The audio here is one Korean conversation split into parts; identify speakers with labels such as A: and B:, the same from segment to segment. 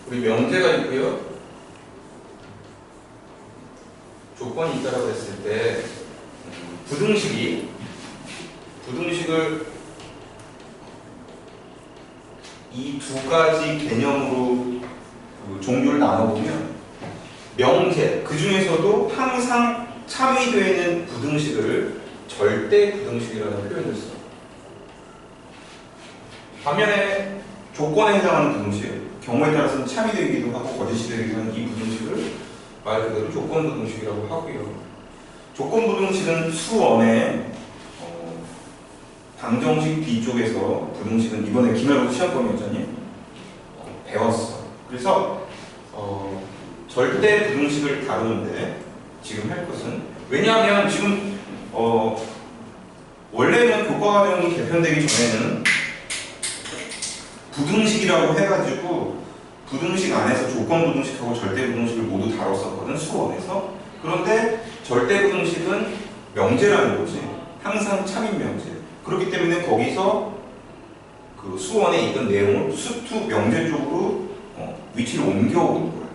A: 우리 명제가 있고요. 조건이 있다라고 했을 때 부등식을 이 두 가지 개념으로 종류를 나눠보면 명제, 그 중에서도 항상 참이되어 있는 부등식을 절대 부등식이라는 표현을 써요. 반면에 조건에 해당하는 부등식, 경우에 따라서는 참이되기도 하고 거짓이 되기도 하는 이 부등식을 말 그대로 조건 부등식이라고 하고요. 조건 부등식은 수원의 방정식 B쪽에서 부등식은 이번에 기말고사 시험범위였잖니? 배웠어. 그래서 절대 부등식을 다루는데 지금 할 것은, 왜냐하면 지금 원래는 교과과정이 개편되기 전에는 부등식이라고 해가지고 부등식 안에서 조건 부등식하고 절대 부등식을 모두 다뤘었거든, 수원에서. 그런데 절대 부등식은 명제라는 거지. 항상 참인 명제. 그렇기 때문에 거기서 그 수원에 있던 내용을 수투 명제 쪽으로 위치를 옮겨오는 거야.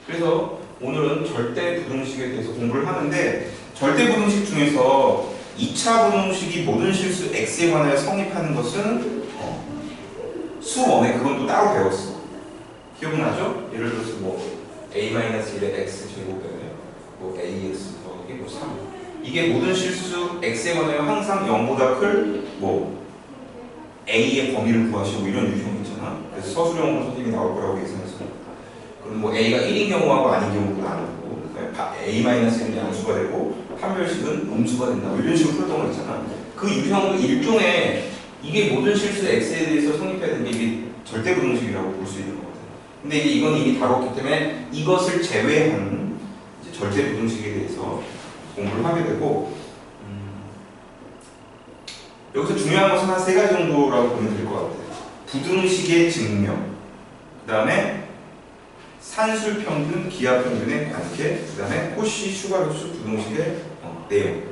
A: 그래서 오늘은 절대 부등식에 대해서 공부를 하는데, 절대 부등식 중에서 2차 부등식이 모든 실수 x에 관하여 성립하는 것은 수원에 그건 또 따로 배웠어. 기억나죠? 예를 들어서 뭐 a-1의 x 제곱에 뭐 ax 더하기 뭐 3, 이게 모든 실수 x에 관하여 항상 0보다 클 뭐 a의 범위를 구하시고 이런 유형이 있잖아. 그래서 서술형으로 선생님이 나올 거라고 예상했어. 그럼 뭐 a가 1인 경우하고 아닌 경우도 나누고, a-1이 양수가 되고 판별식은 음수가 된다, 이런 식으로 풀었던 거 있잖아. 그 유형도 일종의 이게 모든 실수 x에 대해서 성립해야 되는 게 이게 절대 부등식이라고 볼 수 있는 거거든. 근데 이건 이미 다뤘기 때문에 이것을 제외한 이제 절대 부등식에 대해서 공부를 하게 되고, 여기서 중요한 것은 한 3가지 정도라고 보면 될 것 같아요. 부등식의 증명, 그 다음에 산술평균, 기하평균의 관계, 그 다음에 코시 슈가로스 부등식의 내용.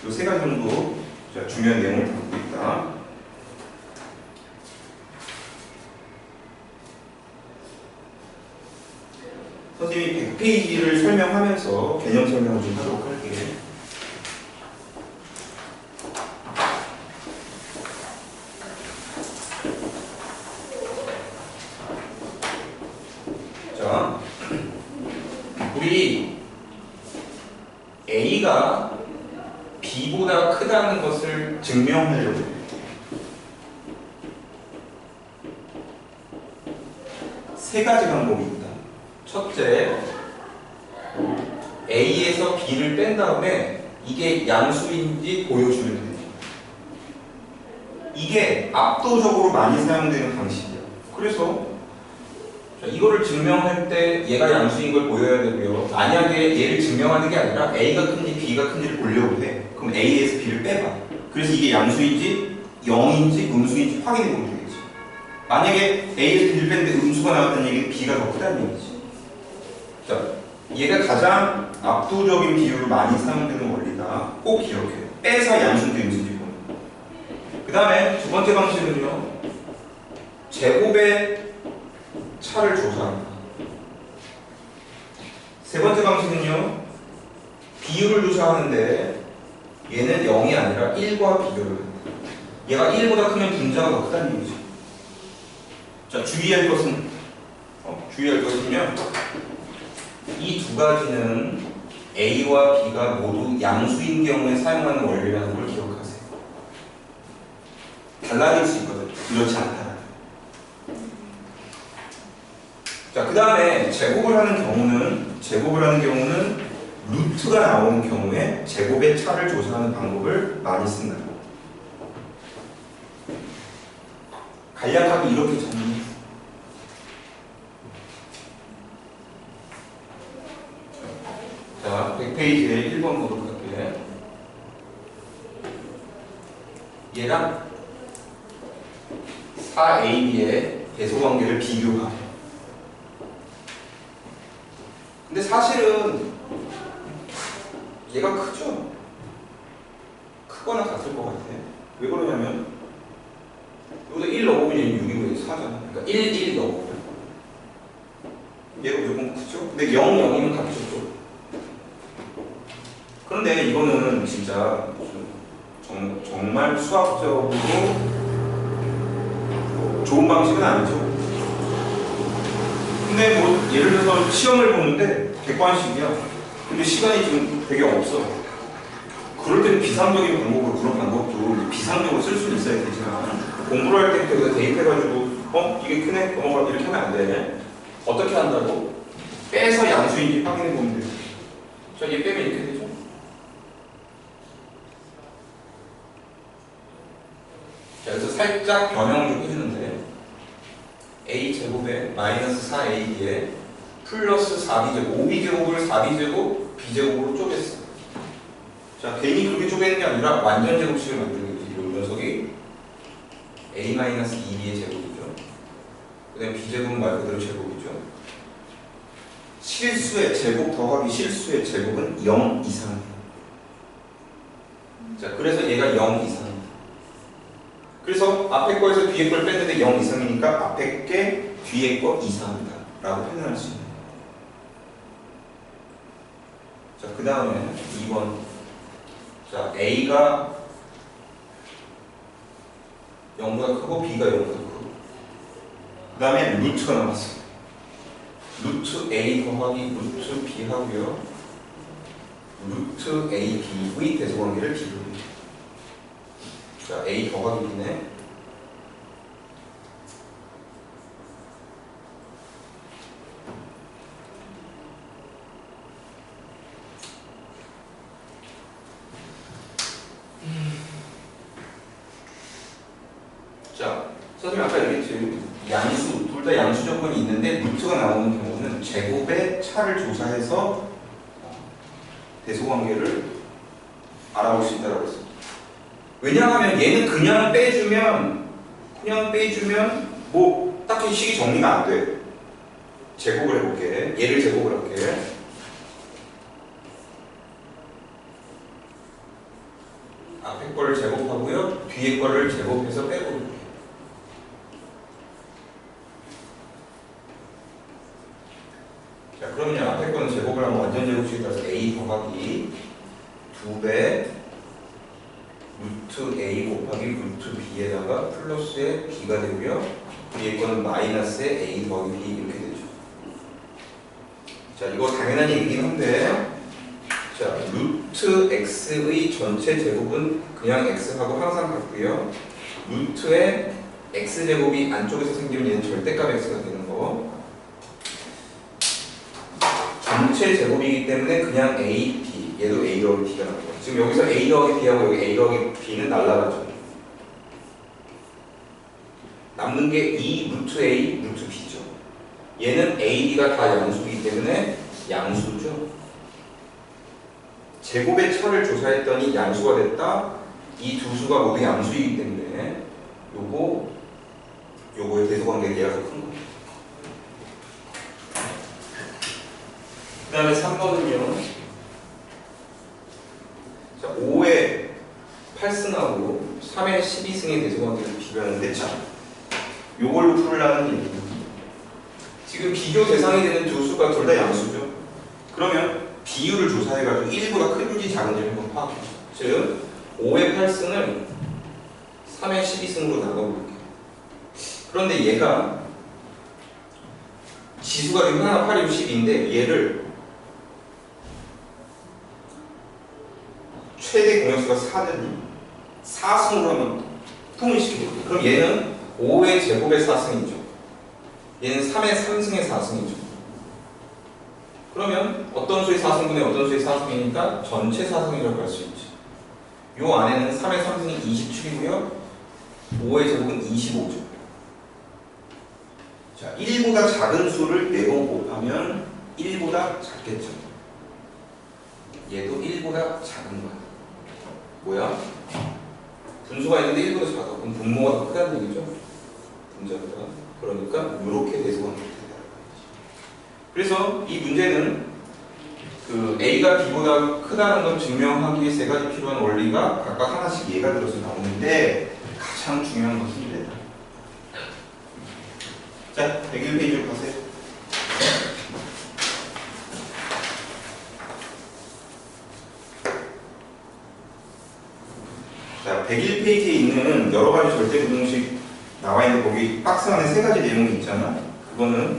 A: 이 3가지 정도 중요한 내용을 담고 있다. 선생님이 100페이지를 설명하면서 개념 설명을 좀 하도록 할게요. 자, 우리 A가 B보다 크다는 것을 증명하려고 해요. 3가지 방법이 있다. 첫째, A에서 B를 뺀 다음에 이게 양수인지 보여주면 돼요. 이게 압도적으로 많이 사용되는 방식이야. 그래서 이거를 증명할 때 얘가 양수인 걸 보여야 되고요. 만약에 얘를 증명하는 게 아니라 A가 큰지 B가 큰지를 보려고 해. 그럼 A에서 B를 빼봐. 그래서 이게 양수인지 0인지 음수인지 확인해 보면 되겠지. 만약에 A에서 B를 뺐는데 음수가 나왔다는 얘기는 B가 더 크다는 얘기지. 자, 얘가 가장 압도적인 비율로 많이 사용되는 원리다. 꼭 기억해. 빼서 양수인지 음수인지 보는. 그 다음에 두 번째 방식은요, 제곱의 차를 조사합니다. 세 번째 방식은요, 비율을 조사하는데 얘는 0이 아니라 1과 비교를 합니다. 얘가 1보다 크면 분자가 더 크다는 얘기죠. 자, 주의할 것은요, 이 두 가지는 A와 B가 모두 양수인 경우에 사용하는 원리라는 걸 기억하세요. 달라질 수 있거든요. 그렇지 않다. 자, 그 다음에 제곱을 하는 경우는 루트가 나오는 경우에 제곱의 차를 조사하는 방법을 많이 쓴다. 간략하게 이렇게 정리해요. 자, 100페이지에 1번 보도록 할게요. 얘랑 4AB의 배소관계를 비교하래. 근데 사실은 얘가 크죠? 크거나 같을 것 같아. 왜 그러냐면 여기다 1 넣어보면 6이고 4잖아. 그러니까 1, 1 넣어. 정말 수학적으로 좋은 방식은 아니죠. 근데 뭐 예를 들어서 시험을 보는데 객관식이야. 근데 시간이 지금 되게 없어. 그럴 때는 비상적인 방법으로 그런 방법도 비상적으로 쓸 수는 있어야 되지만 공부를 할 때부터 이거 대입해가지고 이게 크네? 넘어가 이렇게 하면 안 돼. 어떻게 한다고? 빼서 양수인지 확인해 보면 돼요. 자, 얘 빼면 이렇게 되죠? 자, 그래서 살짝 변형을 좀 해주는데 a제곱에 마이너스 4ab에 플러스 4b제곱 5b제곱을 4b제곱 b제곱으로 쪼갰어. 자, 괜히 그렇게 쪼개는 게 아니라 완전 제곱식을 만드는 거지. 이 녀석이 a-2b의 제곱이죠. 그 다음에 b제곱은 말 그대로 제곱이죠. 실수의 제곱 더하기 실수의 제곱은 0 이상이에요. 자, 그래서 얘가 0 이상입니다. 그래서 앞에 거에서 뒤에 걸 뺐는데 0 이상이니까 앞에 게 뒤에 거 이상이다 라고 표현할 수 있는 거예요. 자, 그 다음에 2번. 자, A가 0보다 크고 B가 0보다 크고 그 다음에 루트가 남았어요. 루트 A 더하기 루트 B 하고요. 루트 A, B의 대소관계를 비교해요. 자, A 더하기 B네. 자, 선생님 아까 얘기했지. 양수, 둘 다 양수 조건이 있는데 루트가 나오는 경우는 제곱의 차를 조사해서 대소관계를 알아볼 수 있다고 했습니다. 왜냐하면 얘는 그냥 빼주면 뭐 딱히 식이 정리가 안 돼. 제곱을 해볼게. 얘를 제곱을 할게. 앞에 거를 제곱하고요. 뒤에 거를 제곱해서 빼볼게. 자, 그러면 앞에 거는 제곱을 하면 완전 제곱식이 따라서 a 더하기 2배 루트 a 곱하기 루트 b에다가 플러스의 b가 되고요. 뒤에 거는 마이너스의 a 더하기 b 이렇게 되죠. 자, 이거 당연한 얘기긴 한데, 자, 루트 x의 전체 제곱은 그냥 x하고 항상 같고요. 루트의 x제곱이 안쪽에서 생기면 얘는 절대값 x가 되는 거. 전체 제곱이기 때문에 그냥 a, b, 얘도 a 더하기 b가 나와요. 지금 여기서 a 더하기 b하고 여기 a 더하기 b는 날라가죠. 남는 게 2 루트 a 루트 b죠. 얘는 a, b가 다 양수이기 때문에 양수죠. 제곱의 차를 조사했더니 양수가 됐다. 이 두 수가 모두 양수이기 때문에 요거의 대소관계가 얘가 더 큰 거예요. 그 다음에 3번은요. 자, 5의 8승하고 3의 12승의 대소관계를 비교하는데, 자, 요걸로 풀으려는 얘기입니다. 지금 비교 대상이 되는 두 수가 둘 다 양수죠. 그러면 비율을 조사해가지고 1보다 큰지 작은지를 한번 파악해보죠. 즉 5의 8승을 3의 12승으로 나눠볼게요. 그런데 얘가 지수가 지금 하나 8이고 10인데 얘를 최대 공약수가 4는 4승으로 하면 통일시켜볼게요. 그럼 얘는 5의 제곱의 4승이죠. 얘는 3의 3승의 4승이죠. 그러면 어떤 수의 4승분의 어떤 수의 4승이니까 전체 4승이라고 할 수 있지. 요 안에는 3의 3승이 27이고요. 5의 제곱은 25죠. 자, 1보다 작은 수를 4번 곱하면 1보다 작겠죠. 얘도 1보다 작은 거야. 뭐야? 분수가 있는데 1보다 작아. 그럼 분모가 더 크다는 얘기죠. 분자보다. 그러니까 이렇게 대소관계가 된다. 그래서 이 문제는 그 A가 B보다 크다는 걸 증명하기 위해 세 가지 필요한 원리가 각각 하나씩 예가 들어서 나오는데 가장 중요한 것은 이래다. 자, 101페이지로 가세요. 자, 101페이지에 있는 여러 가지 절대 부등식 나와 있는 거기 박스 안에 세 가지 내용이 있잖아. 그거는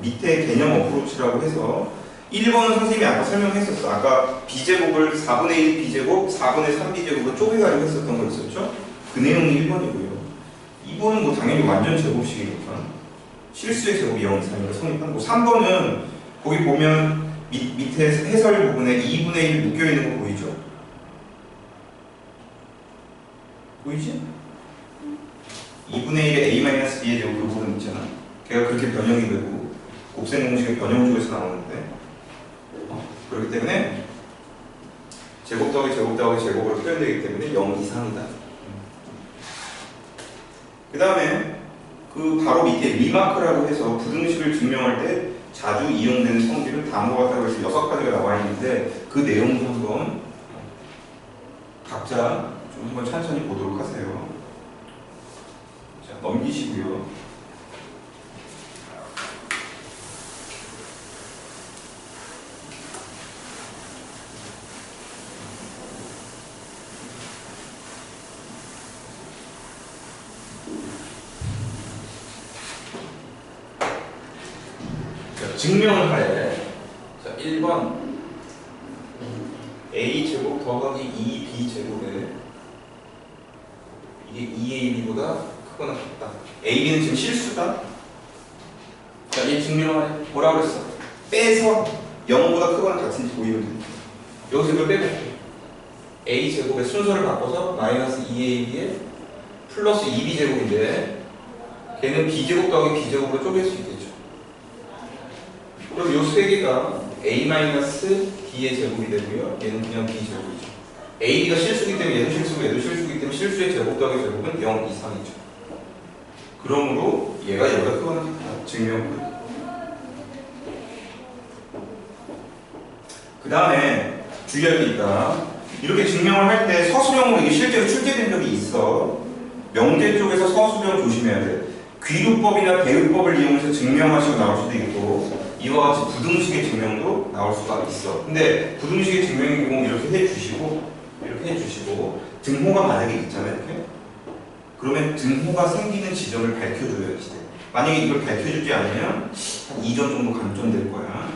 A: 밑에 개념 어프로치라고 해서 1번은 선생님이 아까 설명했었어. 아까 b제곱을 4분의 1 b제곱, 4분의 3 b제곱으로 쪼개가지고 했었던 거 있었죠? 그 내용이 1번이고요. 2번은 뭐 당연히 완전 제곱식이니까 실수의 제곱이 0 이상이니까 성립하는 거. 3번은 거기 보면 밑에 해설 부분에 2분의 1 묶여있는 거 보이죠? 보이지? 2분의 1의 a-b의 제곱 그 부분 있잖아. 걔가 그렇게 변형이 되고 곱셈 공식의 변형조에서 나오는데 그렇기 때문에 제곱 더하기 제곱 더하기 제곱으로 표현되기 때문에 0 이상이다. 그 다음에 그 바로 밑에 리마크라고 해서 부등식을 증명할 때 자주 이용되는 성질은 다음과 같다고 해서 6가지가 나와 있는데 그 내용도 한번 각자 좀 한번 천천히 보도록 하세요. 자, 넘기시고요. 증명을 하래. 자, 1번 a제곱 더하기 2b제곱에 이게 2ab보다 크거나 같다. ab는 지금 실수다. 자, 이 증명을 하래. 뭐라고 그랬어? 빼서 0보다 크거나 같은지 보이면 돼. 여기서 이걸 빼고 a제곱의 순서를 바꿔서 마이너스 2ab에 플러스 2b제곱인데 걔는 b제곱 더하기 b제곱으로 쪼갤 수 있겠죠. 그럼 요 세 개가 a-b의 제곱이 되고요. 얘는 그냥 b제곱이죠. ab가 실수기 때문에 얘도 실수고 얘도 실수기 때문에 실수의 제곱 더하기 제곱은 0 이상이죠. 그러므로 얘가 여기다 크거나 같다. 증명을. 그 다음에 주의할 게 있다. 이렇게 증명을 할 때 서술형으로 이게 실제로 출제된 적이 있어. 명제 쪽에서 서술형 조심해야 돼. 귀루법이나 배우법을 이용해서 증명하시고 나올 수도 있고 이와 같이 부등식의 증명도 나올 수가 있어. 근데 부등식의 증명의 경우 이렇게 해주시고 등호가 만약에 있잖아요. 이렇게. 그러면 등호가 생기는 지점을 밝혀줘야지 돼. 만약에 이걸 밝혀주지 않으면 한 2점 정도 감점될 거야.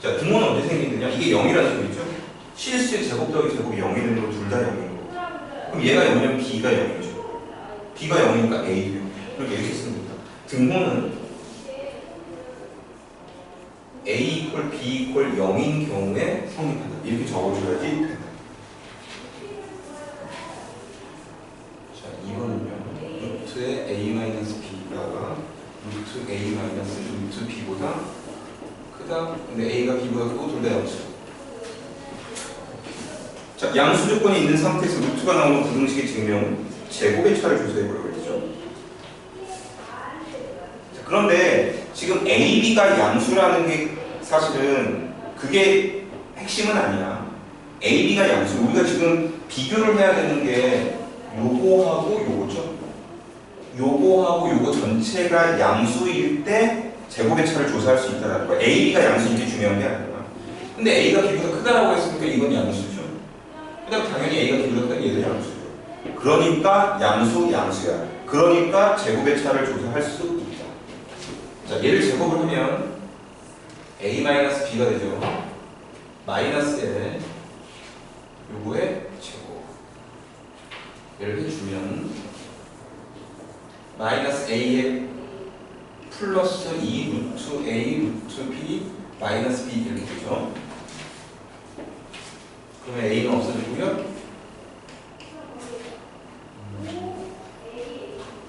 A: 자, 등호는 언제 생기느냐? 이게 0이라는 소리죠. 실수의 제곱 더하기 제곱이 0이 되는 거 둘 다 0인 거. 그럼 얘가 0이면 b가 0이죠. b가 0이니까 a요. 그렇게 이렇게 씁니다. 등호는 a 이퀄 b 이퀄 0인 경우에 성립한다. 이렇게 적어줘야지 된다. 자, 2번은요. 루트의 a-b가 루트 a-루트 b보다 크다. 근데 a가 b보다 크고 둘 다 0이죠. 자, 양수 조건이 있는 상태에서 루트가 나오는 부등식의 증명은 제곱의 차를 조사해보라고 했죠. 자, 그런데 지금 a, b가 양수라는 게 사실은 그게 핵심은 아니야. a, b가 양수. 우리가 지금 비교를 해야 되는 게 요거하고 요거죠. 요거하고 요거 전체가 양수일 때 제곱의 차를 조사할 수 있다는 거야. a, b가 양수인 게 중요한 게 아니야. 근데 a가 b보다 크다라고 했으니까 이건 양수죠. 그 다음 당연히 a가 b보다 크다면 얘도 양수죠. 그러니까 양수야. 그러니까 제곱의 차를 조사할 수 있다. 자, 얘를 제곱을 하면 a-b가 되죠. 마이너스에 요거의 제곱. 얘를 해주면 마이너스 a에 플러스 2 루트 a 루트 b 마이너스 b 이렇게 되죠. 그러면 a는 없어지고요.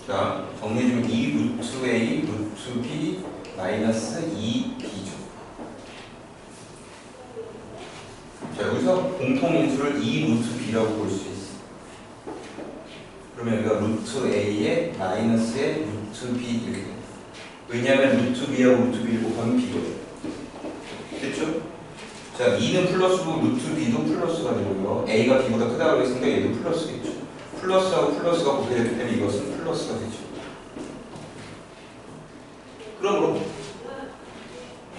A: 자, 정리해주면 2 루트 a 루트 b 마이너스 2b죠. 자, 여기서 공통인수를 2 루트 b라고 볼 수 있어. 그러면 여기가 루트 a에 마이너스에 루트 b 이렇게 됩니다. 왜냐하면 루트 b하고 루트 b를 곱하면 b거든요. 됐죠? 자, 2는 플러스고 루트 b도 플러스가 되고요. a가 b보다 크다고 했으니까 얘도 플러스겠죠. 플러스하고 플러스가 곱해졌기 때문에 이것은 플러스가 되죠. 그러므로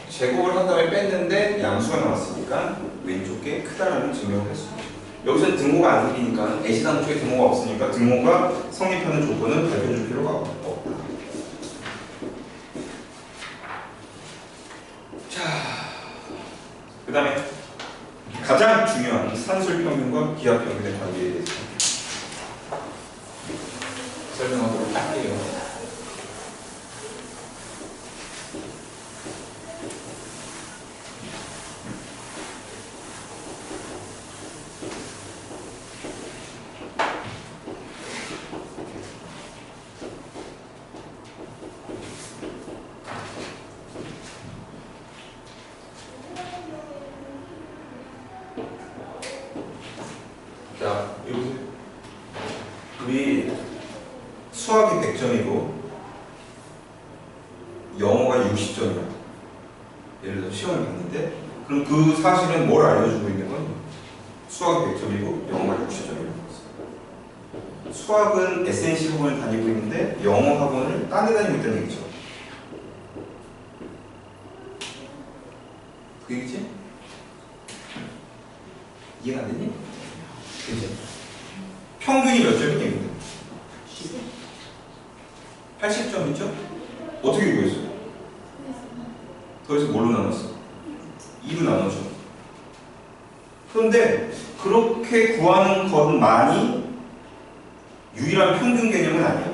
A: 제곱을 한 다음에 뺐는데 양수가 나왔으니까 왼쪽 게 크다라는 증명을 할 수 있죠. 여기서는 등호가 안 생기니까 A시상초에 등호가 없으니까 등호가 성립하는 조건은 밝혀줄 필요가 없다. 자, 그 다음에 가장 중요한 산술평균과 기하평균의 관계에 대해서 설명하도록 할게요. 자, 여기 우리 수학이 100점이고 영어가 60점이야. 예를 들어 시험을 봤는데 그럼 그 사실은 뭘 알려주고 있는 건 수학이 100점이고 영어가 60점이라는 거죠. 수학은 SNC 학원을 다니고 있는데 영어 학원을 딴 데 다니고 있다는 얘기죠. 그 얘기지? 이해가 안 되니? 그치? 평균이 몇 점이냐? 80점이죠? 어떻게 구했어요? 거기서 뭘로 나눴어? 2로 나눠줘. 그런데 그렇게 구하는 것만이 유일한 평균 개념은 아니야.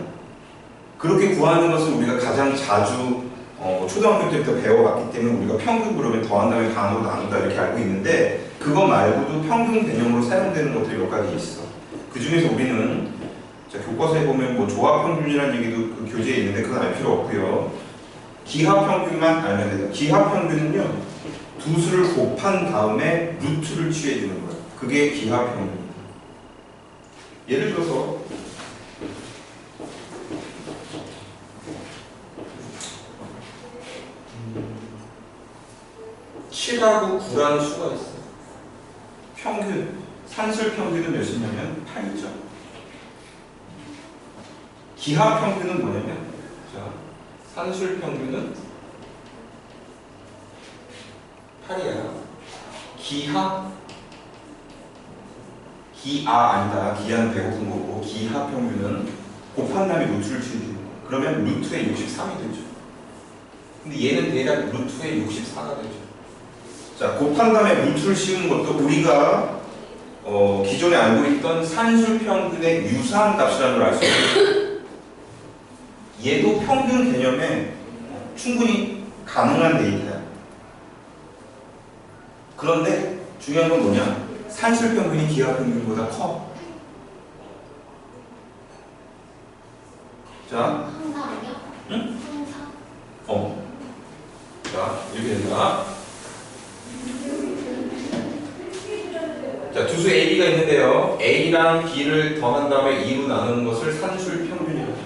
A: 그렇게 구하는 것을 우리가 가장 자주 초등학교 때부터 배워왔기 때문에 우리가 평균 그러면 더한 다음에 반으로 나눈다 이렇게 알고 있는데 그거 말고도 평균 개념으로 사용되는 것들이 몇 가지 있어. 그 중에서 우리는 교과서에 보면 뭐 조합평균이라는 얘기도 그 교재에 있는데 그건 알 필요 없고요. 기하평균만 알면 돼요. 기하평균은요, 두 수를 곱한 다음에 루트를 취해주는 거예요. 그게 기하평균입니다. 예를 들어서 7하고 9라는 수가 있어요. 평균, 산술평균은 몇이냐면 8이죠. 기하평균은 뭐냐면, 자, 산술평균은 8이야. 아니다. 기하는 배고픈 거고, 기하평균은 곱한 다음에 루트를 취해주는 거야. 그러면 루트의 63이 되죠. 근데 얘는 대략 루트의 64가 되죠. 자, 곱한 다음에 루트를 씌우는 것도 우리가 기존에 알고 있던 산술평균의 유사한 값이라는 걸 알 수 있어요. 얘도 평균 개념에 충분히 가능한 데이터야. 그런데 중요한 건 뭐냐? 산술평균이 기하평균보다 커. 자,
B: 항상 아니야?
A: 응?
B: 항상?
A: 자, 이렇게 된다. 자, 두수 A, B가 있는데요. A랑 B를 더한 다음에 2로 나누는 것을 산술평균이라고 하죠.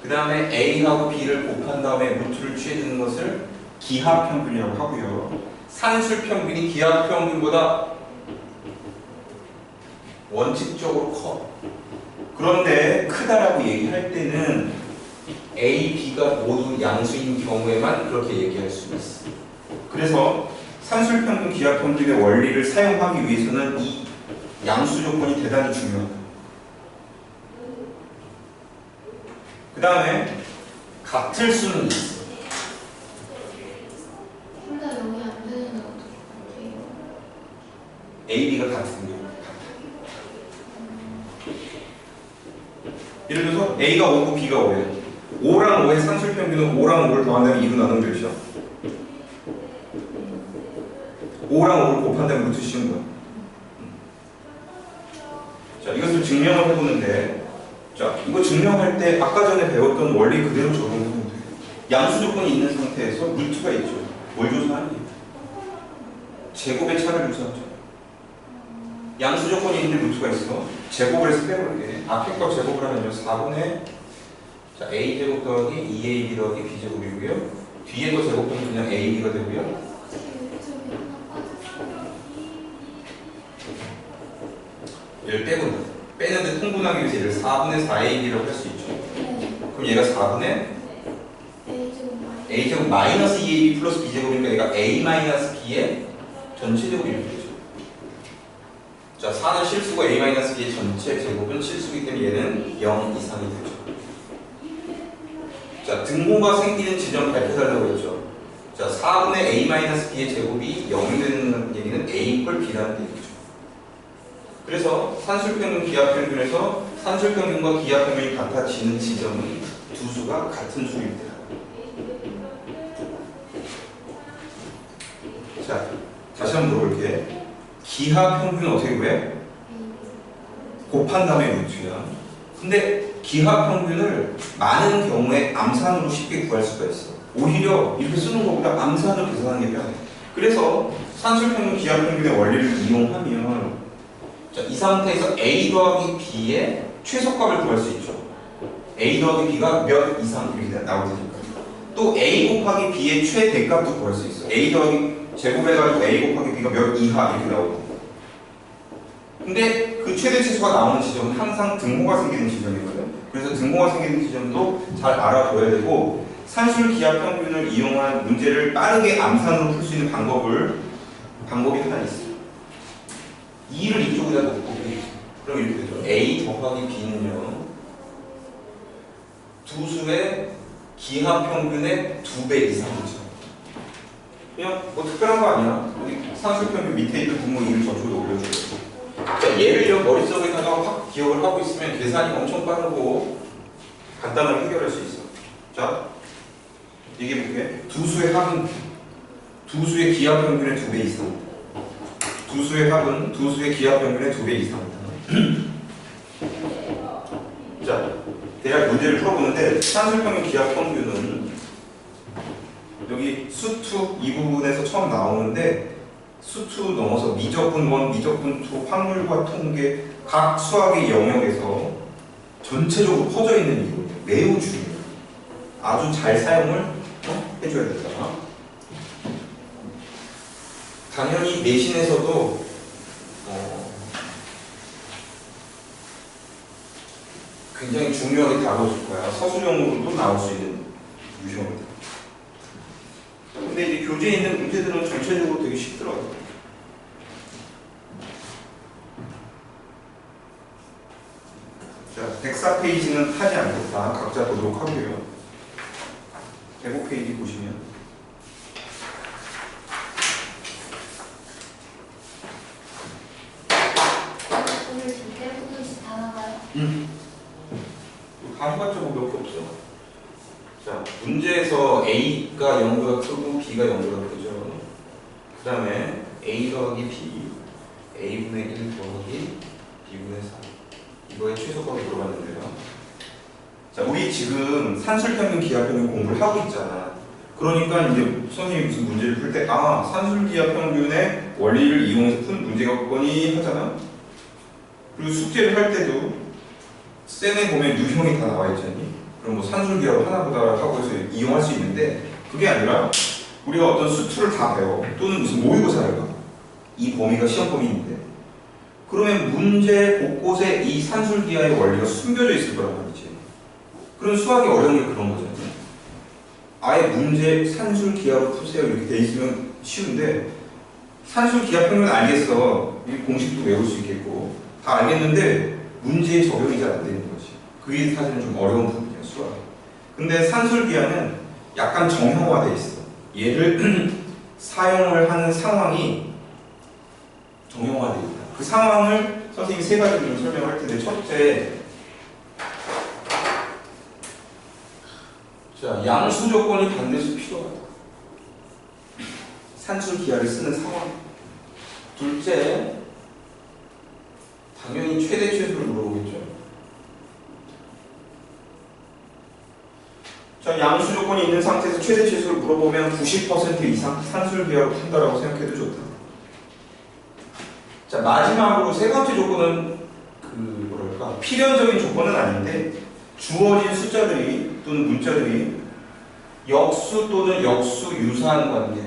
A: 그 다음에 A하고 B를 곱한 다음에 루트를 취해주는 것을 기하평균이라고 하고요. 산술평균이 기하평균보다 원칙적으로 커. 그런데 크다라고 얘기할 때는 A, B가 모두 양수인 경우에만 그렇게 얘기할 수 있어. 그래서 산술평균, 기하평균의 원리를 사용하기 위해서는 이 양수 조건이 대단히 중요하다. 그 다음에 같을 수는 있어.
B: 둘 다 0이 안 되는데 어떻게 해요?
A: A, B가 같은 경우 같아. 예를 들어서 A가 5고 B가 5예요. 5랑 5의 산술평균은 5랑 5를 더한다면 2로 나누면 몇이야? 5랑 5를 곱한다면 루트 씌운 거야. 자, 이것을 증명을 해보는데, 자, 이거 증명할 때 아까 전에 배웠던 원리 그대로 적용하면 돼요. 양수 조건이 있는 상태에서 루트가 있죠. 뭘 조사하니? 제곱의 차를 조사하죠. 양수 조건이 있는데 루트가 있어. 제곱을 해서 빼볼게. 앞에 거 제곱을 하면요. 4분의 자, a제곱 더하기 2ab 더하기 b제곱이고요. 뒤에 거 제곱하면 그냥 ab가 되고요. 얘를 빼는데 통분하기 위해서 얘를 4분의 4ab라고 할 수 있죠.
B: 네.
A: 그럼 얘가 4분의 a제곱 마이너스 2ab 플러스 b제곱이니까 얘가 a 마이너스 b의 전체제곱이 되죠. 자, 4는 실수고 a-b의 전체 제곱은 실수이기 때문에 얘는 0 이상이 되죠. 자, 등호가 생기는 지점 밝혀달라고 했죠. 자, 4분의 a-b의 제곱이 0이 되는 얘기는 a 꼴 b라는 얘기죠. 그래서 산술평균 기하평균에서 산술평균과 기하평균이 같아지는 지점은 두 수가 같은 수입니다. 자, 다시 한번 물어볼게. 기하평균은 어떻게 구해? 곱한 다음에 루트야. 근데 기하평균을 많은 경우에 암산으로 쉽게 구할 수가 있어. 오히려 이렇게 쓰는 것보다 암산으로 계산하는 게 편해. 그래서 산술평균 기하평균의 원리를 이용하면 자, 이 상태에서 a 더하기 b의 최소값을 구할 수 있죠. a 더하기 b가 몇 이상 이렇게 나올 테니까. 또 a 곱하기 b의 최대값도 구할 수 있어. a 더하기 제곱해가지고 a 곱하기 b가 몇 이하 이렇게 나오고. 근데 그 최대 최소가 나오는 지점은 항상 등호가 생기는 지점이거든. 그래서 등호가 생기는 지점도 잘 알아둬야 되고, 산술 기하평균을 이용한 문제를 빠르게 암산으로 풀 수 있는 방법이 하나 있어요. 2를 이쪽에다 놓고, 그럼 이렇게 되죠. a 더하기 b는요, 두 수의 기하평균의 2배 이상이죠. 그냥 뭐 특별한 거 아니야. 우리 산술평균 밑에 있는 분모 2를 저쪽으로 올려줘요. 자, 얘를 머릿속에다가 확 기억을 하고 있으면 계산이 엄청 빠르고 간단하게 해결할 수 있어. 자, 얘기해 볼게. 두 수의 합은 두 수의 기하평균의 2배 이상. 두 수의 합은 두 수의 기하평균의 2배 이상이다. 자, 대략 문제를 풀어보는데 산술평균 기하평균은 여기 수투 이 부분에서 처음 나오는데, 수투 넘어서 미적분 1, 미적분 2, 확률과 통계 각 수학의 영역에서 전체적으로 퍼져 있는 이론이에요. 매우 중요해요. 아주 잘 사용을 해줘야 된다. 당연히 내신에서도 굉장히 중요하게 다뤄줄 거야. 서술형으로도 나올 수 있는 유형입니다. 근데 이제 교재에 있는 문제들은 전체적으로 되게 쉽더라고요. 자, 104페이지는 하지 않겠다. 각자 보도록 하고요. 105페이지 보시면
B: 오늘 절대 부분씩 다 나가요?
A: 다 해봤자 뭐 몇 개 없어. 자, 문제에서 A가 0보다 크고 B가 0보다 크죠. 그 다음에 A 더하기 B, A분의 1 더하기 B분의 3. 이거의 최소값을 물어봤는데요. 자, 우리 지금 산술평균, 기하평균 공부를 하고 있잖아. 그러니까 이제 선생님이 무슨 문제를 풀 때, 아, 산술, 기하평균의 원리를 이용해서 푼 문제겠거니 하잖아. 그리고 숙제를 할 때도 쌤에 보면 유형이 다 나와 있잖니. 그럼 뭐 산술기하로 하나보다 하고 해서 이용할 수 있는데, 그게 아니라 우리가 어떤 수투를 다 배워, 또는 무슨 모의고사를 봐. 이 범위가 시험 범위인데, 그러면 문제 곳곳에 이 산술기하의 원리가 숨겨져 있을 거란 말이지. 그런 수학의 어려운 게 그런 거잖아요. 아예 문제 산술기하로 푸세요 이렇게 돼 있으면 쉬운데, 산술기하평균 알겠어. 이 공식도 외울 수 있겠고 다 알겠는데 문제에 적용이 잘 안 되는 거지. 그게 사실은 좀 어려운 부분이야, 수학. 근데 산술기하는 약간 정형화돼 있어. 얘를 사용을 하는 상황이 정형화돼 있다. 그 상황을 선생님이 세 가지로 설명할 텐데, 첫째, 자, 양수 조건이 반드시 필요하다. 산술기하를 쓰는 상황. 둘째, 당연히 최대 최소를 물어보겠죠. 자, 양수 조건이 있는 상태에서 최대 최소를 물어보면 90% 이상 산술기하로 푼다라고 생각해도 좋다. 자, 마지막으로 세 번째 조건은 뭐랄까, 필연적인 조건은 아닌데, 주어진 숫자들이 또는 문자들이 역수 또는 역수 유사한 관계.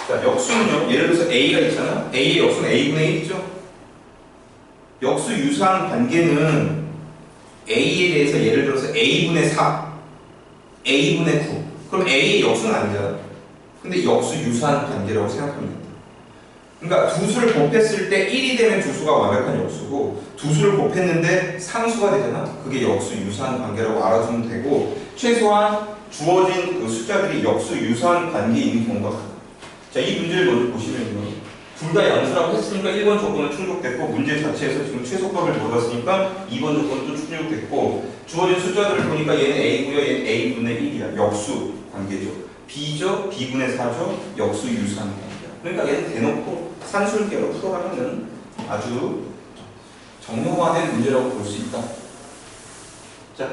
A: 자, 역수는요, 예를 들어서 A가 있잖아. A의 역수는 A분의 1이죠. 역수 유사한 관계는 A에 대해서 예를 들어서 A분의 4, A분의 9. 그럼 A의 역수는 아니잖아. 근데 역수 유사한 관계라고 생각하면 된다. 그러니까 두 수를 곱했을 때 1이 되면 두 수가 완벽한 역수고 두 수를 곱했는데 상수가 되잖아. 그게 역수 유사한 관계라고 알아주면 되고 최소한 주어진 그 숫자들이 역수 유사한 관계에 있는 경우가 많아. 자, 이 문제를 먼저 보시면요. 둘 다 양수라고 했으니까 1번 조건은 충족됐고 문제 자체에서 지금 최소값을 물어봤으니까 2번 조건도 충족됐고 주어진 숫자들을 보니까 얘는 A고요. 얘는 A분의 1이야. 역수 관계죠. B죠. B분의 4죠. 역수 유사한 관계야. 그러니까 얘는 대놓고 산술계로 풀어가면 아주 정형화된 문제라고 볼 수 있다. 자,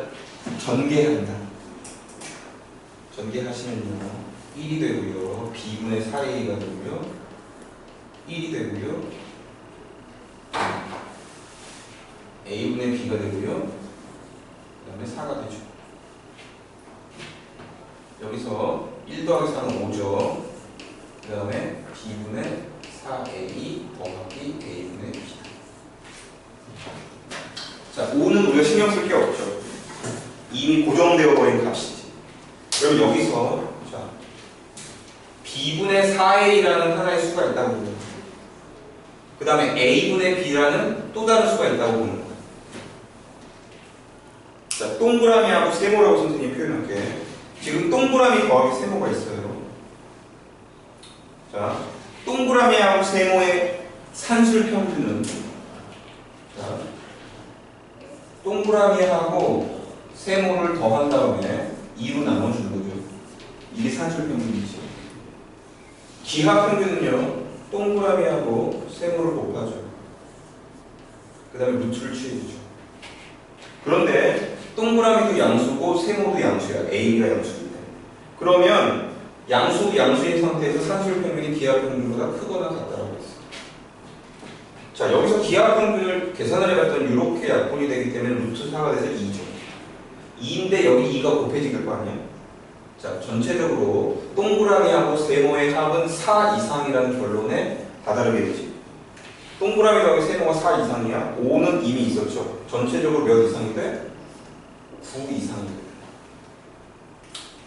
A: 전개한다. 전개하시면요. 1이 되고요. B분의 4A가 되고요. 1이 되고요. A분의 B가 되고요. 그 다음에 4가 되죠. 여기서 1 더하기 4는 5죠. 그 다음에 B분의 4A 더하기 A분의 B. 자, 5는 우리가 신경 쓸 게 없죠. 이미 고정되어 버린 값이지. 그럼 여기서 자, B분의 4A라는 하나의 수가 있다고 보는 거예요. 그 다음에 A분의 B라는 또 다른 수가 있다고 보는 거예요. 자, 동그라미하고 세모라고 선생님이 표현할게. 지금 동그라미 더하기 세모가 있어요. 자, 동그라미하고 세모의 산술 평균은 자, 동그라미하고 세모를 더한 다음에 2로 나눠주는 거죠. 이게 산술 평균이지. 기하 평균은요, 동그라미하고 세모를 곱하죠. 그 다음에 루트를 취해주죠. 그런데 동그라미도 양수고 세모도 양수야. A가 양수인데. 그러면 양수인 상태에서 산술 평균이 기하 평균보다 크거나 같다라고 했어요. 자, 여기서 기하 평균을 계산을 해봤더니 이렇게 약분이 되기 때문에 루트 4가 돼서 2죠. 2인데 여기 2가 곱해지게 될 거 아니야? 자, 전체적으로 동그라미하고 세모의 합은 4 이상이라는 결론에 다다르게 되지. 동그라미 더하기 세모가 4 이상이야. 5는 이미 있었죠. 전체적으로 몇 이상이 돼? 9 이상이 돼.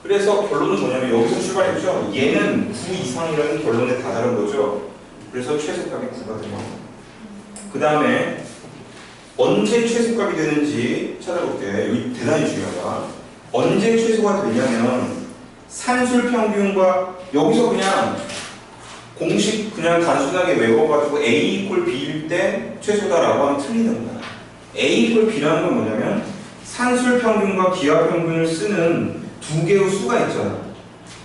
A: 그래서 결론은 뭐냐면 여기서 출발했죠. 얘는 9 이상이라는 결론에 다다른 거죠. 그래서 최소값이 9가 되는 거예요. 그 다음에 언제 최소값이 되는지 찾아볼게. 여기 대단히 중요하다. 언제 최소가 되냐면 산술 평균과 여기서 그냥 공식 그냥 단순하게 외워가지고 A 이퀄 B일 때 최소다라고 하면 틀리는 거야. A 이퀄 B라는 건 뭐냐면 산술 평균과 기하 평균을 쓰는 두 개의 수가 있잖아.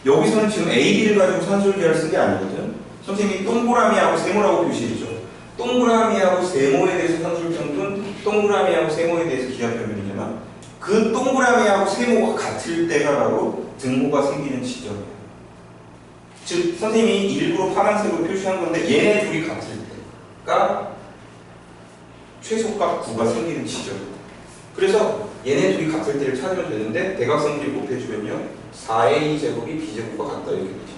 A: 여기서는 지금 A, B를 가지고 산술 기하를 쓴 게 아니거든. 선생님이 동그라미하고 세모라고 표시했죠. 동그라미하고 세모에 대해서 산술 평균, 동그라미하고 세모에 대해서 기하 평균이잖아. 그 동그라미하고 세모가 같을 때가 바로 등호가 생기는 지점이야. 즉 선생님이 일부러 파란색으로 표시한 건데 얘네 둘이 같을 때가 최소값 9가 생기는 지점이야. 그래서 얘네 둘이 같을 때를 찾으면 되는데 대각선끼리 곱해주면요 4A 제곱이 B 제곱과 같다 이렇게 되죠.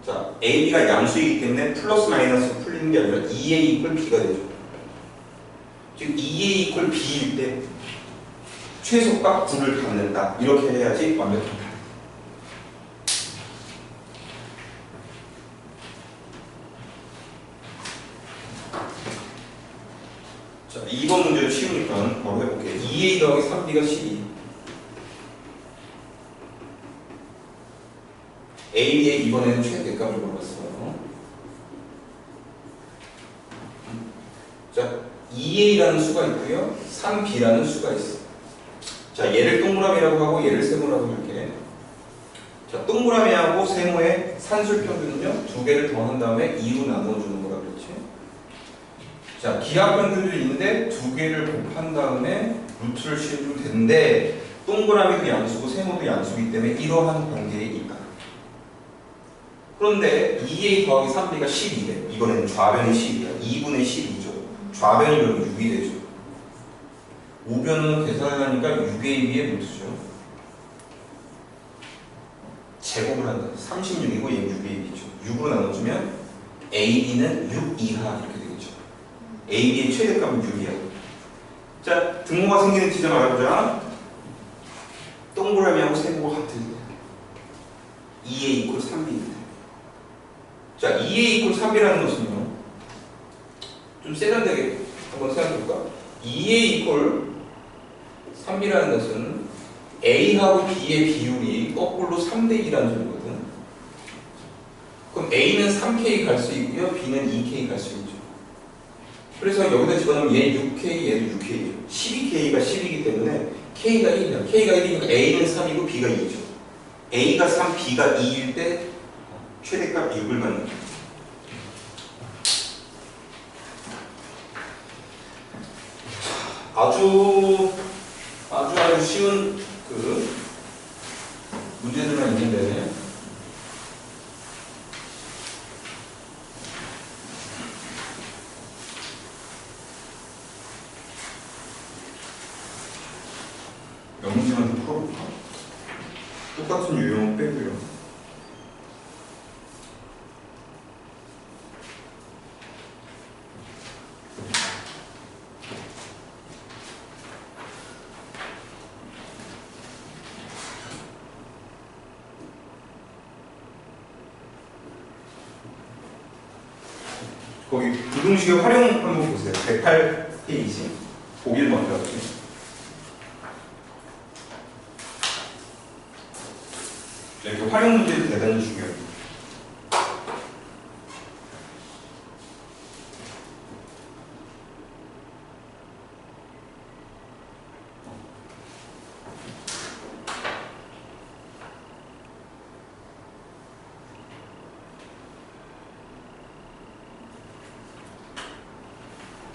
A: 자, AB가 양수이기 때문에 플러스 마이너스 풀리는 게 아니라 2A 이퀄 B가 되죠. 즉 2A 이퀄 B일 때 최소값 9를 갖는다. 이렇게 해야지 완벽합니다. 자, 2번 문제도 쉬우니까 바로 해볼게요. 2A 더하기 3B가 12. AB의 이번에는 최대값을 물어봤어요. 자, 2A라는 수가 있고요. 3B라는 수가 있어. 자, 얘를 동그라미라고 하고 얘를 세모라고 할게. 자, 동그라미하고 세모의 산술 평균은요. 두 개를 더한 다음에 2로 나눠주는 거라 그랬지. 자, 기하 평균도 있는데 두 개를 곱한 다음에 루트를 씌워주면 되는데 동그라미도 양수고 세모도 양수이기 때문에 이러한 관계에 있다. 그런데 2A 더하기 3B가 12래. 이번에는 좌변이 10이야. 2분의 12죠. 좌변이 그러면 6이 되죠. 우변은 계산을 하니까 6AB의 루트죠. 제곱을 한다. 36이고 얘는 6AB죠. 6으로 나눠주면 AB는 6 이하 이렇게 되겠죠. AB의 최대값은 6이야. 자, 등호가 생기는 지점 알아보자. 동그라미하고 세모가 같을 때 2a 이퀄 3b입니다. 자, 2a 이퀄 3b라는 것은요. 좀 세련되게 한번 생각해볼까? 2a 이퀄 3b라는 것은 a하고 b의 비율이 거꾸로 3대2라는 소리거든. 그럼 a는 3k 갈 수 있고요. b는 2k 갈 수 있죠. 그래서 여기다 집어넣으면 얘 6k, 얘도 6k예요. 12k가 10이기 때문에 k가 1이야. k가 1이니까 a는 3이고 b가 2죠. a가 3, b가 2일 때 최대값 6을 갖는 거죠. 아주 쉬운 그 문제들만 있는데 몇 문제만 더 풀어볼까? 똑같은 유형 빼고요. 거기 부등식의 활용 한번 보세요. 108페이지 보기를 먼저 할게요. 이렇게 활용 문제도 대단히 중요해요.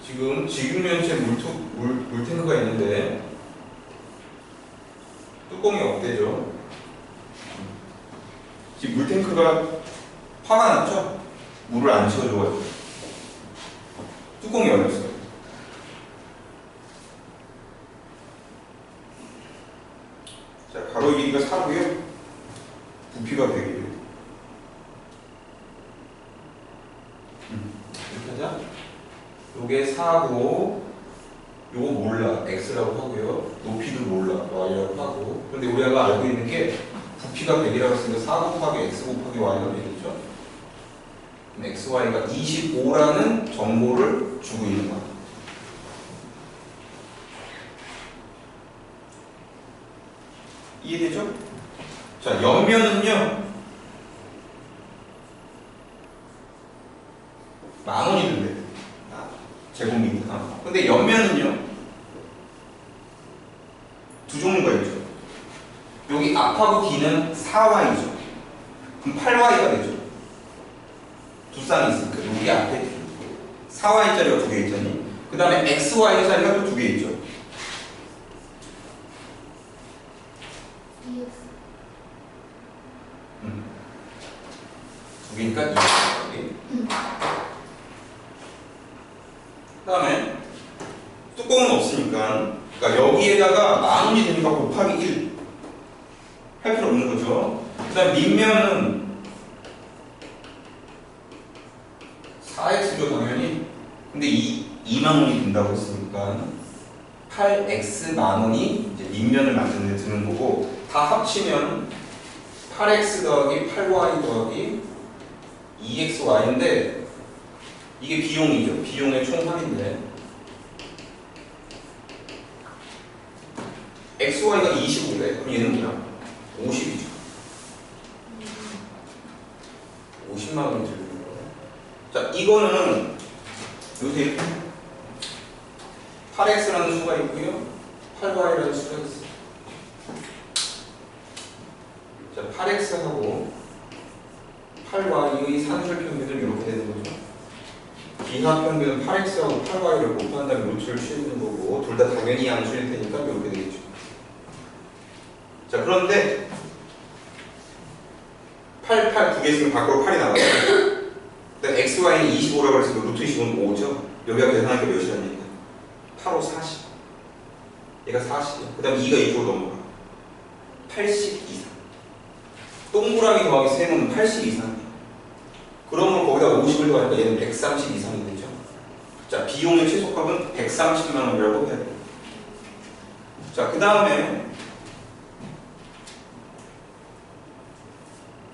A: 지금 직육면체 물탱크가 있는데 뚜껑이 없대죠. 지금 물탱크가 화가 났죠? 물을 안 채워줘가지고 뚜껑이 열렸어요. 자, 가로의 길이가 4고요. 부피가 100이에요. 이렇게 하자. 요게 4고 요거 몰라. x라고 하고요. 높이도 몰라. y라고 하고. 근데 우리가 알고 있는 게 부피가 100이라고 했으니까 4 곱하기 x 곱하기 y가 되겠죠. 그럼 x, y가 25라는 정보를 주고 있는 거야. 이해되죠? 자, 옆면은요 10,000원이 든대. 제곱미터. 근데 옆면은요 두 종류가 있죠. 여기 앞하고 뒤는 4y죠. 그럼 8y가 되죠. 두 쌍이 있으니까 여기 앞에 4y짜리가 두 개 있잖니. 그 다음에 xy짜리가 또 두 개 있죠. 두 개니까 2. 그 다음에 뚜껑은 없으니까, 그러니까 여기에다가 10,000원이 되니까 곱하기 1 할 필요 없는 거죠. 그 다음에 밑면은 4x죠 당연히. 근데 20,000원이 된다고 했으니까 8x 10,000원이 이제 밑면을 만드는 데 드는 거고, 다 합치면 8x 더하기 8y 더하기 2xy인데 이게 비용이죠. 비용의 총합인데 xy가 25래. 그럼 얘는 뭐야? 50이죠. 50만 원이 들는 거예요. 자, 이거는 요새 8x라는 수가 있고요. 8y라는 수가 있어요. 자, 8x하고 8y의 산술 평균은 이렇게 되는 거죠. 기하 평균은 8x하고 8y를 곱한 다음에 루트를 취해주는 거고, 둘 다 당연히 양수일 테니까 이렇게 되겠죠. 자, 그런데 8 두 개 있으면 밖으로 8이 나가요. 근데 xy는 25라고 했으면 루트 25는 5죠. 여기가 계산하니까 몇이라는 얘기야? 8, 5, 40. 얘가 40이야. 그 다음에 2가 2으로 넘어가. 80 이상. 동그라미 더하기 세모는 80 이상이야. 그러면 거기다 50을 더하니까 얘는 130 이상이 되죠. 자, 비용의 최소값은 130만 원이라고 해야 돼요. 자, 그 다음에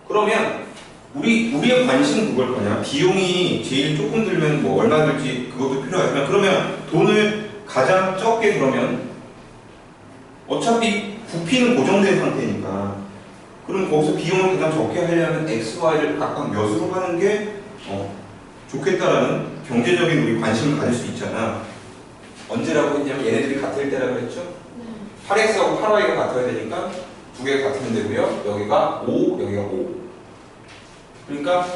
A: 그러면 우리의 관심은 그걸 거냐? 비용이 제일 조금 들면 뭐 얼마 들지 그것도 필요하지만 그러면 돈을 가장 적게 그러면 어차피 부피는 고정된 상태니까 그럼 거기서 비용을 가장 적게 하려면 X, Y를 각각 몇으로 하는 게 좋겠다라는 경제적인 우리 관심을 가질 수 있잖아. 언제라고 했냐면 얘네들이 같을 때라고 했죠? 8X하고 8Y가 같아야 되니까 두 개가 같으면 되고요. 여기가 5, 여기가 5. 그러니까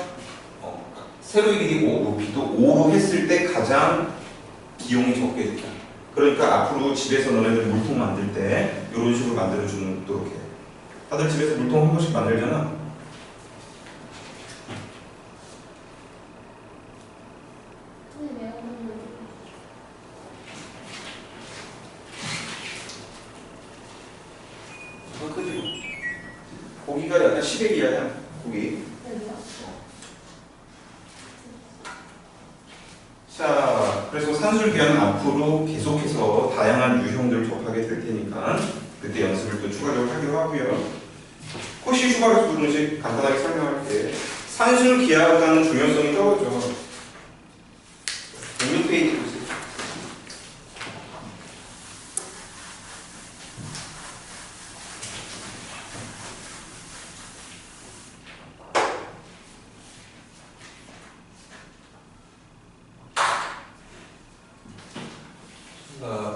A: 세로의 길이 5, 높이도 5로 했을 때 가장 비용이 적게 된다. 그러니까 앞으로 집에서 너네들 물통 만들 때 이런 식으로 만들어주도록 해. 다들 집에서 물통 한 번씩 만들잖아.
B: 근데 왜 그런 거지?
A: 더 크지? 고기가 약간 10의 이하야. 고기.
B: 왜요?
A: 자, 그래서 산술기하는 앞으로 계속해서 다양한 유형들을 접하게 될 테니까 그때 연습을 또 추가적으로 하기로 하고요. 코시 슈바르트 부등식 간단하게 설명할게. 산술기하라는 중요성이 떨어져. 106페이지 보세요.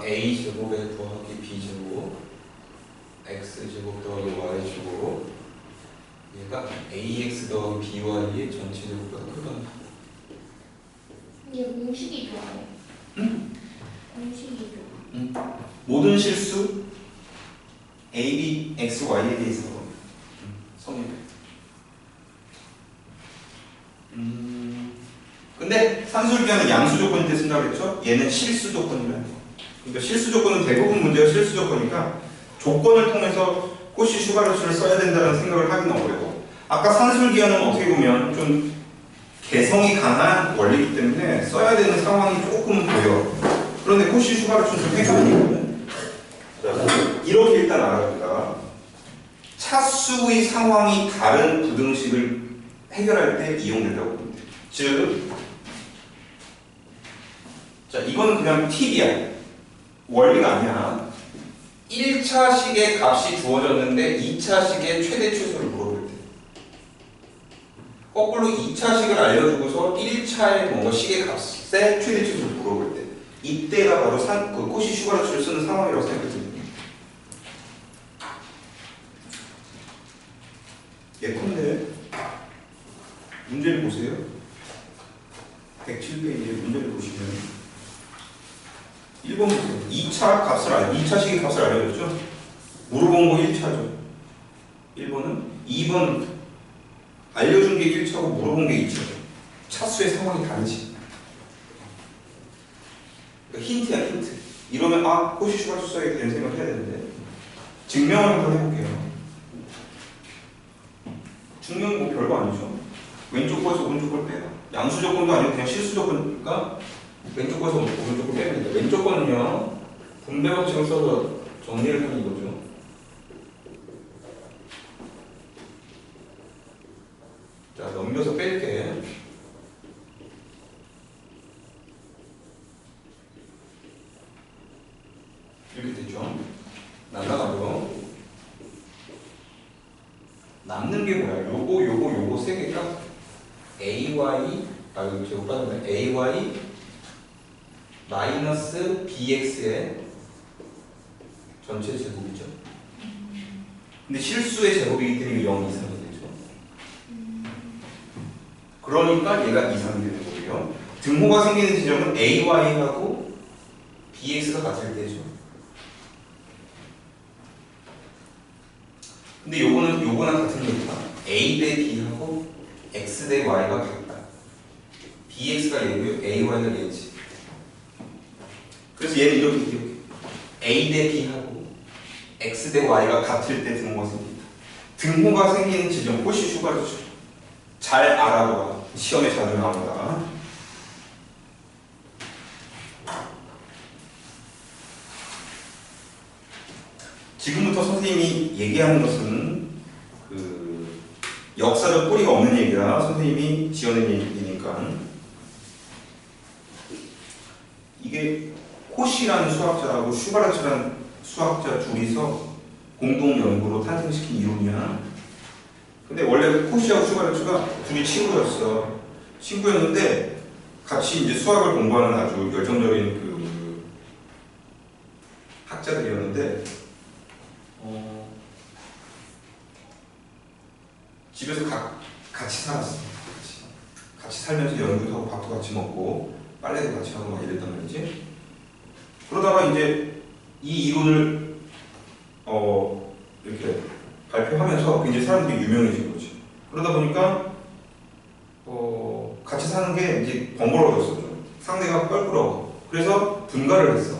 A: A제곱에 더하기 B제곱 X제곱 더하기 Y제곱 얘가 AX 더하기 BY의 전체 제곱보다 크다.
B: 이게 공식이 좋아요.
A: 응?
B: 공식이 좋아.
A: 모든 실수 A, B, X, Y에 대해서 성립해. 근데 산술기하는 양수 조건인데 쓴다고 그랬죠? 얘는 실수 조건이라는 거. 그러니까 실수 조건은 대부분 문제가 실수 조건이니까 조건을 통해서 코시 슈바르트를 써야 된다는 생각을 하기는 어려워. 아까 산술기하는 어떻게 보면 좀 개성이 강한 원리이기 때문에 써야 되는 상황이 조금 보여. 그런데 코시 슈바르트는 좀 헷갈리거든. 이렇게 일단 알아봅니다. 차수의 상황이 다른 부등식을 해결할 때 이용된다고 보면 돼. 즉, 자 이거는 그냥 팁이야. 원리가 아니야. 1차식의 값이 주어졌는데 2차식의 최대 최소를 물어볼 때 거꾸로 2차식을 알려주고서 1차의 뭔가 식의 값의 최대 최소를 물어볼 때 이때가 바로 그 코시 슈바르트를 쓰는 상황이라고 생각해요. 예컨대 문제를 보세요. 107페이지에 문제를 보시면 1번 보세요. 2차식의 값을 알려줬죠? 물어본 거 1차죠. 1번은 2번 알려준 게 1차고 물어본 게 2차죠. 차수의 상황이 다르지. 그러니까 힌트야, 힌트. 이러면 코시 슈바르트 써야겠다 이런 생각을 해야 되는데 증명을 한번 해볼게요. 증명은 뭐 별거 아니죠. 왼쪽 거에서 오른쪽 걸 빼요. 양수 조건도 아니고 그냥 실수 조건이니까 왼쪽 거에서 오른쪽 걸 빼면 됩니다. 왼쪽 거는요 분배 법칙을 써서 정리를 하는 이거죠. 자 넘겨서 뺄게. 이렇게 됐죠. 날라가죠. 남는 게 뭐야? 요거 세 개가 AY 여기 제곱 빠졌네. AY 마이너스 BX의 전체 제곱이죠. 근데 실수의 제곱이기 때문에 0 이상이 되죠. 그러니까 얘가 이상이 되는 거고요. 등호가 생기는 지점은 AY하고 BX가 같을 때죠. 근데 요거는 같은 거니까 A 대 B하고 X 대 Y가 같다. BX가 얘고요, AY가 얘지. 그래서 얘는 이렇게 A 대 B하고 X 대 Y가 같을 때 등호가 생긴다. 등호가 생기는 지점, 코시 슈바르트 잘 알아봐. 시험에 자주 나온다. 지금부터 선생님이 얘기하는 것은 역사적 뿌리가 없는 얘기야. 선생님이 지어낸 얘기니까. 이게 코시라는 수학자하고 슈바르츠라는 수학자 둘이서 공동 연구로 탄생시킨 이론이야. 근데 원래 코시하고 슈바르츠가 둘이 친구였는데 같이 이제 수학을 공부하는 아주 열정적인 그 학자들이었는데 집에서 같이 살았어. 같이 살면서 연구도 하고 밥도 같이 먹고 빨래도 같이 하고 막 이랬단 말이지. 그러다가 이제 이 이론을 이렇게 발표하면서 굉장히 사람들이 유명해진 거지. 그러다 보니까 같이 사는 게 이제 번거로워졌어. 좀. 상대가 껄끄러워. 그래서 분가를 했어.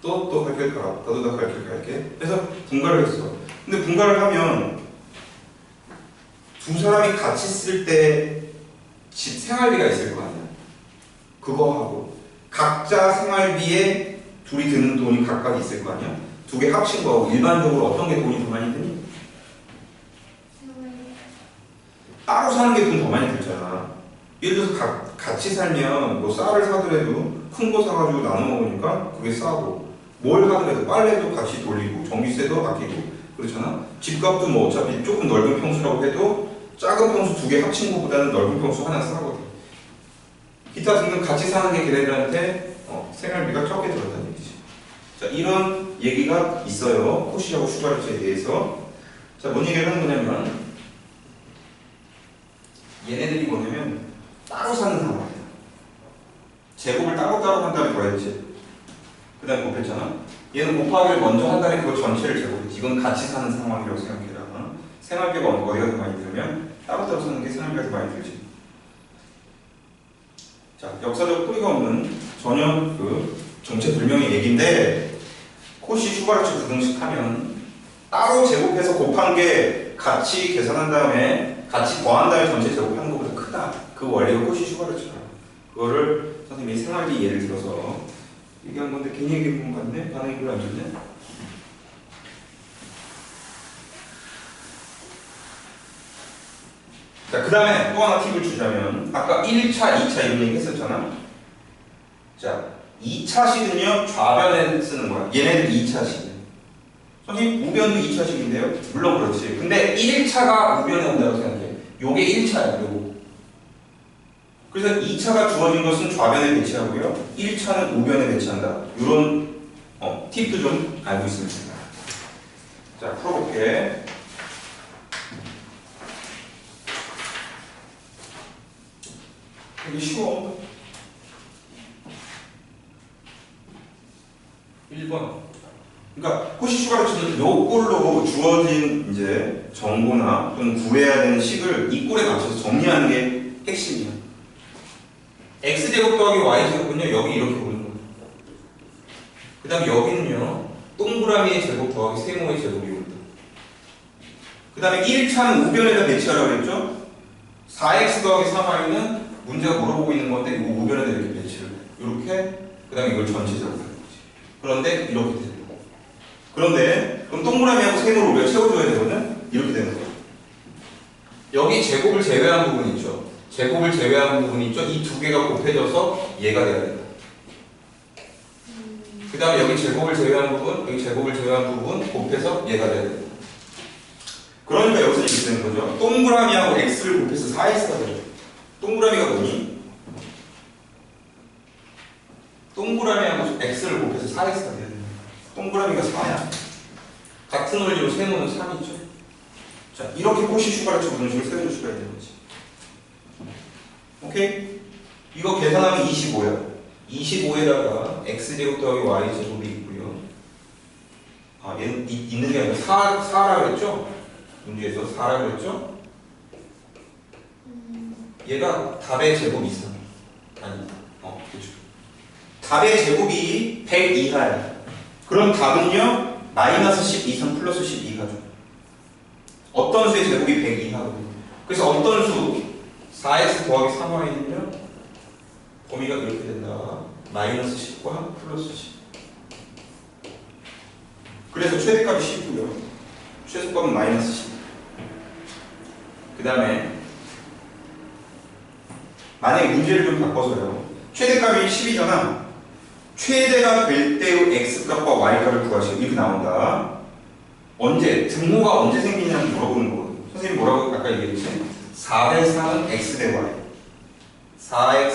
A: 또 갈길 가라. 나도 다 갈길 갈게. 그래서 분가를 했어. 근데 분가를 하면 두 사람이 같이 쓸 때 집 생활비가 있을 거 아니야. 그거 하고 각자 생활비에 둘이 드는 돈이 각각 있을 거 아니야. 두 개 합친 거하고 일반적으로 어떤 게 돈이 더 많이 드니? 따로 사는 게 돈 더 많이 들잖아. 예를 들어서 같이 살면 뭐 쌀을 사더라도 큰 거 사가지고 나눠 먹으니까 그게 싸고, 뭘 하더라도 빨래도 같이 돌리고 전기세도 아끼고 그렇잖아. 집값도 뭐 어차피 조금 넓은 평수라고 해도 작은 평수 두 개 합친 것보다는 넓은 평수 하나 싸거든. 기타 등등 같이 사는 게 걔네들한테 생활비가 적게 들었다는 얘기지. 자, 이런 얘기가 있어요. 코시하고 슈바르츠에 대해서. 자, 뭔 얘기를 하는 거냐면 얘네들이 뭐냐면 따로 사는 상황이야. 제곱을 따로따로 한 다음에 더했지. 그 다음에 곱했잖아. 얘는 곱하기를 먼저 한 다음에 그거 전체를 제곱했지. 이건 같이 사는 상황이라고 생각해라. 생활비가 어디가 더 많이 들면 따로따로 사는 게 생활비가 더 많이 들지. 자, 역사적 뿌리가 없는 전혀 그 정체불명의 얘기인데, 코시 슈바르츠 부등식 하면 따로 제곱해서 곱한 게 같이 계산한 다음에 같이 더한 다음에 전체 제곱하는 것보다 크다. 그 원리가 코시 슈바르츠라. 그거를 선생님이 생활비 예를 들어서 얘기한 건데 괜히 얘기해본 것 같네? 반응이 별로 안 좋네? 자, 그 다음에 또 하나 팁을 주자면, 아까 1차, 2차 이런 얘기 했었잖아. 자, 2차식은요, 좌변에 쓰는 거야. 얘네들 2차식. 선생님, 우변도 2차식인데요? 물론 그렇지. 근데 1차가 우변에 온다고 생각해. 요게 1차야, 요거. 그래서 2차가 주어진 것은 좌변에 배치하고요. 1차는 우변에 배치한다. 이런 팁도 좀 알고 있으면 됩니다. 자, 풀어볼게. 되게 쉬워. 1번. 그러니까 코시 슈바르츠는 요 꼴로 주어진 이제 정보나 또는 구해야 되는 식을 이 꼴에 맞춰서 정리하는 게 핵심이야. x제곱 더하기 y제곱은요, 여기 이렇게 오는 거예요. 그 다음에 여기는요, 동그라미의 제곱 더하기 세모의 제곱이 온다. 그 다음에 1차는 우변에다 배치하라고 그랬죠? 4x 더하기 3y는 문제가 물어보고 있는 건데 이 우변에다 이렇게 배치를 해. 이렇게, 그 다음에 이걸 전체적으로 하는 거지. 그런데 이렇게 되는 거야. 그런데 그럼 동그라미하고 세모를 우리가 채워줘야 되거든? 이렇게 되는 거야. 여기 제곱을 제외한 부분 있죠? 제곱을 제외한 부분이 있죠? 이 두 개가 곱해져서 얘가 돼야 된다. 그 다음에 여기 제곱을 제외한 부분, 여기 제곱을 제외한 부분 곱해서 얘가 돼야 된다. 그러니까 여기서 이렇게 되는 거죠. 동그라미하고 x를 곱해서 4x가 돼요. 동그라미가 뭐니? 동그라미하고 x를 곱해서 4x가 돼야 돼요. 동그라미가 4야. 같은 원리로 세모는 3이죠. 자, 이렇게 코시 슈바르츠 부등식을 세워줄 수가 있는 거지. 오케이? 이거 계산하면 25야. 25에다가 x제곱 더하기 y제곱이 있고요. 아, 얘는 있는 게 아니라 4라 그랬죠? 문제에서 4라 그랬죠? 얘가 답의 제곱 이상. 아니, 그렇죠. 답의 제곱이 100 이하야. 그럼 답은요, 마이너스 10 이상 플러스 10 이하죠. 어떤 수의 제곱이 100 이하거든요. 그래서 어떤 수, 4x 더하기 3y는요, 범위가 이렇게 된다. 마이너스 10과 플러스 10. 그래서 최대값이 10이고요. 최소값은 마이너스 10. 그 다음에 만약에 문제를 좀 바꿔서요. 최대값이 10이잖아. 최대가 될 때의 x값과 y값을 구하시오. 이렇게 나온다. 언제? 등호가 언제 생기냐고 물어보는 거거든요. 선생님 뭐라고 아까 얘기했지? 4대 3은 x 대 y. 4대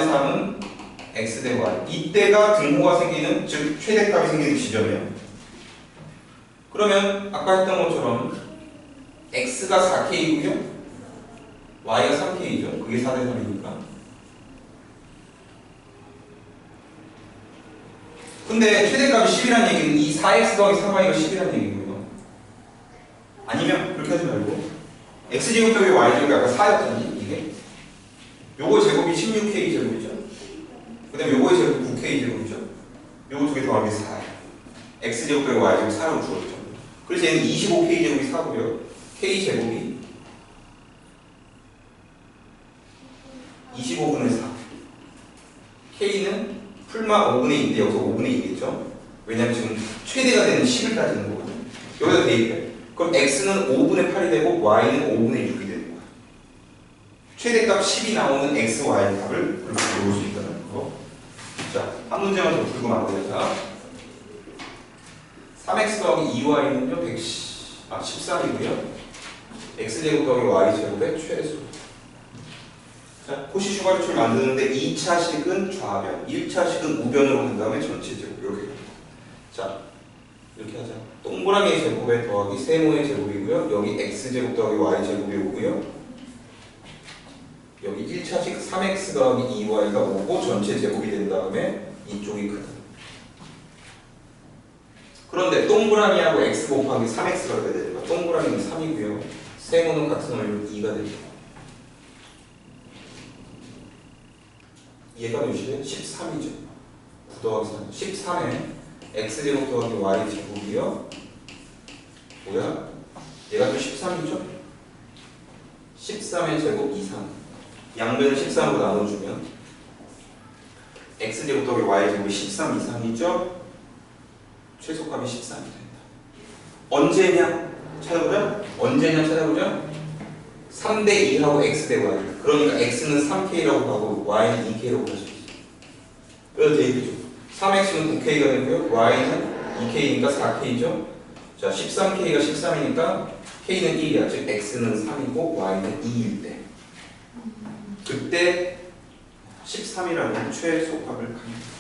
A: 3은 x 대 y. 이때가 등호가 생기는, 즉 최대값이 생기는 지점이에요. 그러면 아까 했던 것처럼 x가 4k이고요. y가 3k죠. 그게 4대 3이니까. 근데 최대값이 10이라는 얘기는 이 4x 더하기 3y가 10이라는 얘기고요. 아니면 그렇게 하지 말고 x제곱 더하기 y제곱이 아까 4였잖니 이게. 요거 제곱이 16k 제곱이죠. 그 다음에 요거의 제곱이 9k 제곱이죠. 요거 두 개 더하기 4야. x제곱 더하기 y제곱 4로 주어졌죠. 그래서 얘는 25k 제곱이 4고요. k 제곱이 25분의 4. k는 풀마 5분의 2인데 여기서 5분의 2겠죠? 왜냐면 지금 최대가 되는 10을 따지는 거거든요. 여기다 대입해. 그럼 x는 5분의 8이 되고 y는 5분의 6이 되는 거야. 최대값 10이 나오는 x, y 값을 그렇게 배울 수 있다는 거. 자, 한 문제만 더 풀고 마무리하자. 3x 더하기 2y는요 13이고요. x제곱 더하기 y제곱의 최소. 자, 호시슈가르트를 만드는데 2차식은 좌변, 1차식은 우변으로 한 다음에 전체 제곱 이렇게. 자, 이렇게 하자. 동그라미 제곱에 더하기 세모의 제곱이고요. 여기 x제곱 더하기 y제곱이 오고요. 여기 1차식 3x 더하기 2y가 오고 전체 제곱이 된 다음에 이쪽이 크다. 그런데 동그라미하고 x 곱하기 3x가 돼야 되니까 동그라미는 3이고요. 세모는 같은 원리로 2가 됩니다. 얘가 몇이에요? 13이죠. 9 더하기 3. 13에 x제곱 더하기 y제곱이요. 뭐야? 얘가 또 13이죠? 13의 제곱 이상. 양변을 13으로 나눠주면 x제곱 더하기 y제곱이 13 이상이죠? 최소값이 13이 된다. 언제냐? 찾아보자. 언제냐 찾아보자. 3대 2하고 x 대 y. 그러니까 x는 3k라고 하고 y는 2k라고 할 수 있어요. 그래서 대입이죠. 3x는 9k가 되고요. y는 2k니까 4k죠. 자, 13k가 13이니까 k는 1이야. 즉 x는 3이고 y는 2일 때. 그때 13이라는 최소값을 갑니다.